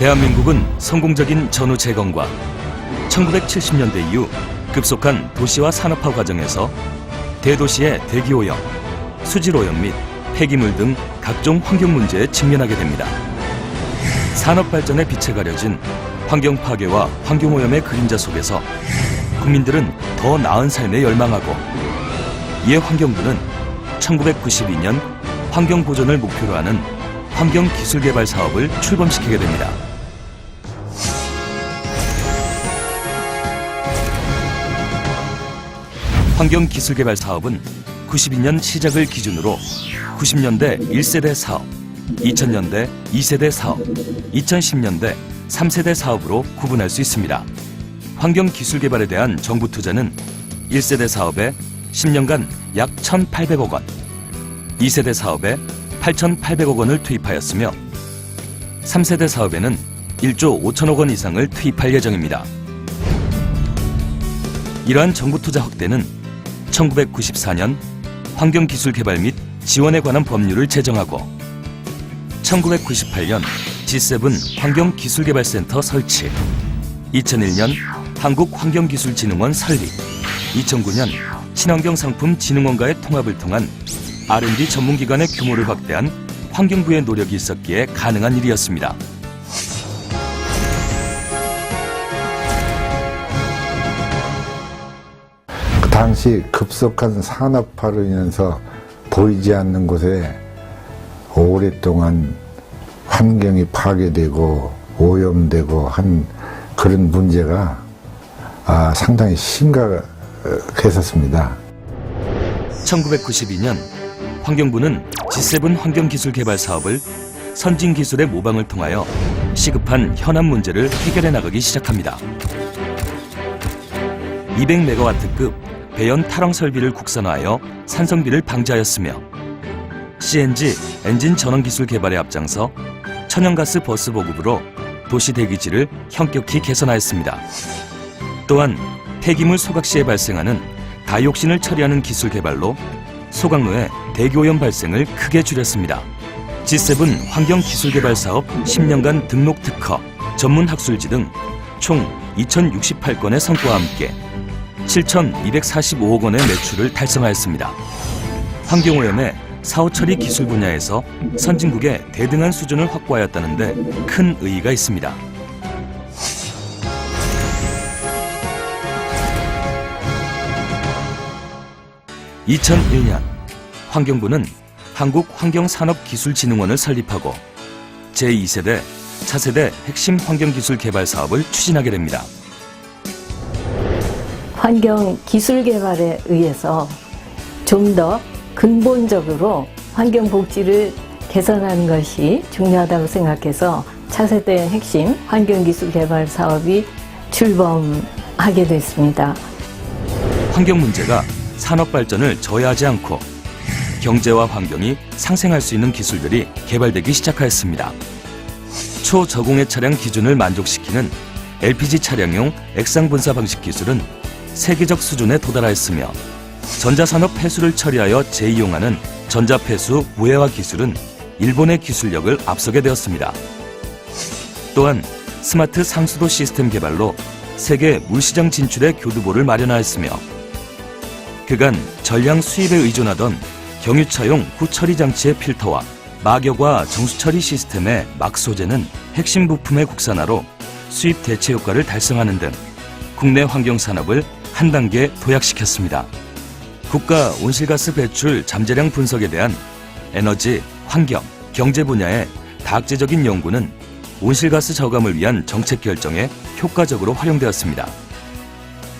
대한민국은 성공적인 전후 재건과 1970년대 이후 급속한 도시화 산업화 과정에서 대도시의 대기오염, 수질오염 및 폐기물 등 각종 환경 문제에 직면하게 됩니다. 산업 발전의 빛에 가려진 환경 파괴와 환경오염의 그림자 속에서 국민들은 더 나은 삶에 열망하고, 이에 환경부는 1992년 환경 보존을 목표로 하는 환경기술개발 사업을 출범시키게 됩니다. 환경기술개발 사업은 92년 시작을 기준으로 90년대 1세대 사업, 2000년대 2세대 사업, 2010년대 3세대 사업으로 구분할 수 있습니다. 환경기술개발에 대한 정부 투자는 1세대 사업에 10년간 약 1,800억 원, 2세대 사업에 8,800억 원을 투입하였으며 3세대 사업에는 1조 5천억 원 이상을 투입할 예정입니다. 이러한 정부 투자 확대는 1994년 환경기술개발 및 지원에 관한 법률을 제정하고 1998년 G7 환경기술개발센터 설치, 2001년 한국환경기술진흥원 설립, 2009년 친환경상품진흥원과의 통합을 통한 R&D 전문기관의 규모를 확대한 환경부의 노력이 있었기에 가능한 일이었습니다. 그 당시 급속한 산업화로 인해서 보이지 않는 곳에 오랫동안 환경이 파괴되고 오염되고 한 그런 문제가 상당히 심각했었습니다. 1992년 환경부는 G7 환경기술개발 사업을 선진기술의 모방을 통하여 시급한 현안 문제를 해결해 나가기 시작합니다. 200메가와트급 배연 탈황 설비를 국산화하여 산성비를 방지하였으며 CNG 엔진 전원 기술 개발에 앞장서 천연가스 버스 보급으로 도시 대기질을 현격히 개선하였습니다. 또한 폐기물 소각 시에 발생하는 다이옥신을 처리하는 기술 개발로 소각로의 대기오염 발생을 크게 줄였습니다. G7 환경기술개발 사업 10년간 등록 특허, 전문 학술지 등 총 2,068건의 성과와 함께 7,245억 원의 매출을 달성하였습니다. 환경오염의 사후 처리 기술 분야에서 선진국의 대등한 수준을 확보하였다는 데 큰 의의가 있습니다. (2001년) 환경부는 한국환경산업기술진흥원을 설립하고 제2세대, 차세대 핵심 환경기술 개발 사업을 추진하게 됩니다. 환경기술 개발에 의해서 좀 더 근본적으로 환경복지를 개선하는 것이 중요하다고 생각해서 차세대 핵심 환경기술 개발 사업이 출범하게 됐습니다. 환경 문제가 산업 발전을 저해하지 않고 경제와 환경이 상생할 수 있는 기술들이 개발되기 시작하였습니다. 초저공해 차량 기준을 만족시키는 LPG 차량용 액상 분사 방식 기술은 세계적 수준에 도달하였으며 전자산업 폐수를 처리하여 재이용하는 전자폐수 무해화 기술은 일본의 기술력을 앞서게 되었습니다. 또한 스마트 상수도 시스템 개발로 세계 물시장 진출의 교두보를 마련하였으며 그간 전량 수입에 의존하던 경유차용 후처리 장치의 필터와 막여과 정수처리 시스템의 막 소재는 핵심 부품의 국산화로 수입 대체 효과를 달성하는 등 국내 환경산업을 한 단계 도약시켰습니다. 국가 온실가스 배출 잠재량 분석에 대한 에너지, 환경, 경제 분야의 다학제적인 연구는 온실가스 저감을 위한 정책 결정에 효과적으로 활용되었습니다.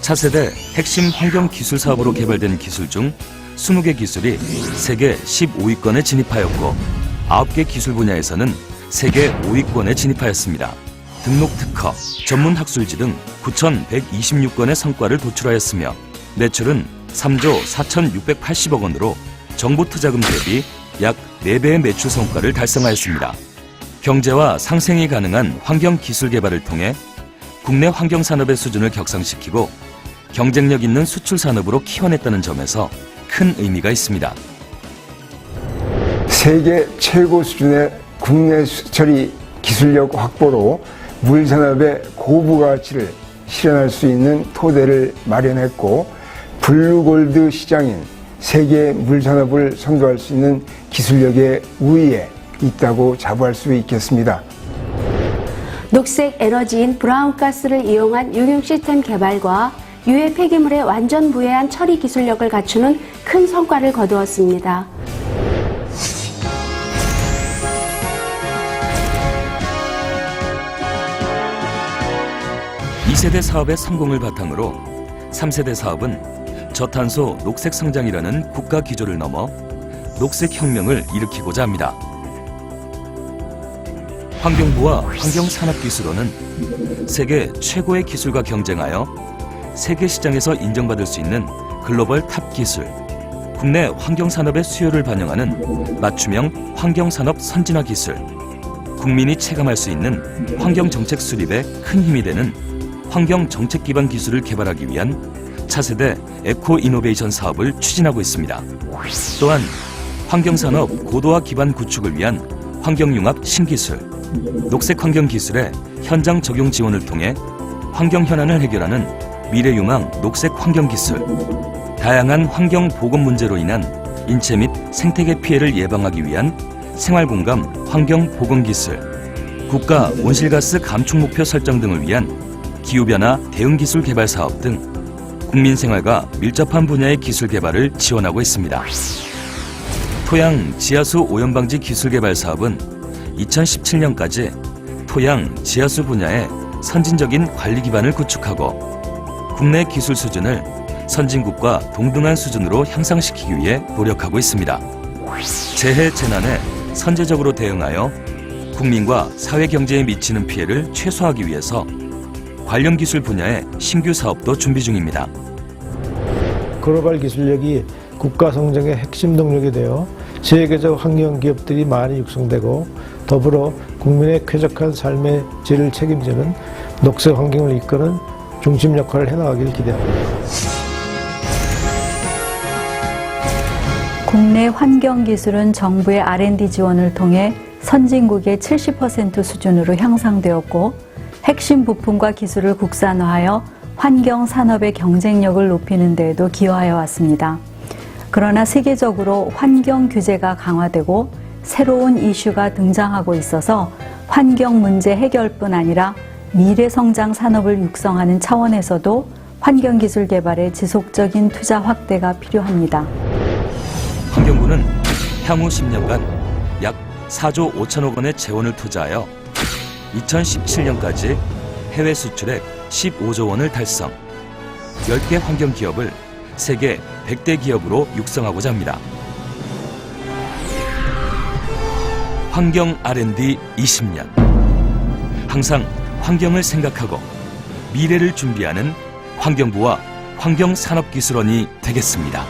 차세대 핵심 환경기술 사업으로 개발된 기술 중 20개 기술이 세계 15위권에 진입하였고 9개 기술 분야에서는 세계 5위권에 진입하였습니다. 등록 특허, 전문 학술지 등 9,126건의 성과를 도출하였으며 매출은 3조 4,680억 원으로 정부 투자금 대비 약 4배의 매출 성과를 달성하였습니다. 경제와 상생이 가능한 환경기술 개발을 통해 국내 환경산업의 수준을 격상시키고 경쟁력 있는 수출 산업으로 키워냈다는 점에서 큰 의미가 있습니다. 세계 최고 수준의 국내 수처리 기술력 확보로 물산업의 고부가치를 실현할 수 있는 토대를 마련했고, 블루골드 시장인 세계 물산업을 선도할 수 있는 기술력의 우위에 있다고 자부할 수 있겠습니다. 녹색 에너지인 브라운가스를 이용한 유경 시스템 개발과 유해 폐기물의 완전 무해한 처리 기술력을 갖추는 큰 성과를 거두었습니다. 이 세대 사업의 성공을 바탕으로 3세대 사업은 저탄소 녹색 성장이라는 국가 기조를 넘어 녹색 혁명을 일으키고자 합니다. 환경부와 환경산업기술원은 세계 최고의 기술과 경쟁하여 세계 시장에서 인정받을 수 있는 글로벌 탑 기술, 국내 환경산업의 수요를 반영하는 맞춤형 환경산업 선진화 기술, 국민이 체감할 수 있는 환경정책 수립에 큰 힘이 되는 환경정책 기반 기술을 개발하기 위한 차세대 에코 이노베이션 사업을 추진하고 있습니다. 또한 환경산업 고도화 기반 구축을 위한 환경융합 신기술, 녹색 환경 기술의 현장 적용 지원을 통해 환경 현안을 해결하는 미래유망 녹색 환경 기술, 다양한 환경 보건 문제로 인한 인체 및 생태계 피해를 예방하기 위한 생활공감 환경 보건 기술, 국가 온실가스 감축 목표 설정 등을 위한 기후변화 대응 기술 개발 사업 등 국민 생활과 밀접한 분야의 기술 개발을 지원하고 있습니다. 토양 지하수 오염 방지 기술 개발 사업은 2017년까지 토양 지하수 분야의 선진적인 관리 기반을 구축하고 국내 기술 수준을 선진국과 동등한 수준으로 향상시키기 위해 노력하고 있습니다. 재해 재난에 선제적으로 대응하여 국민과 사회 경제에 미치는 피해를 최소화하기 위해서 관련 기술 분야의 신규 사업도 준비 중입니다. 글로벌 기술력이 국가 성장의 핵심 동력이 되어 세계적 환경 기업들이 많이 육성되고 더불어 국민의 쾌적한 삶의 질을 책임지는 녹색 환경을 이끄는 중심 역할을 해나가길 기대합니다. 국내 환경기술은 정부의 R&D 지원을 통해 선진국의 70% 수준으로 향상되었고 핵심 부품과 기술을 국산화하여 환경 산업의 경쟁력을 높이는 데에도 기여하여 왔습니다. 그러나 세계적으로 환경 규제가 강화되고 새로운 이슈가 등장하고 있어서 환경 문제 해결뿐 아니라 미래 성장 산업을 육성하는 차원에서도 환경기술 개발의 지속적인 투자 확대가 필요합니다. 환경부는 향후 10년간 약 4조 5천억 원의 재원을 투자하여 2017년까지 해외 수출액 15조 원을 달성, 10개 환경 기업을 세계 100대 기업으로 육성하고자 합니다. 환경 R&D 20년. 항상 환경을 생각하고 미래를 준비하는 환경부와 환경산업기술원이 되겠습니다.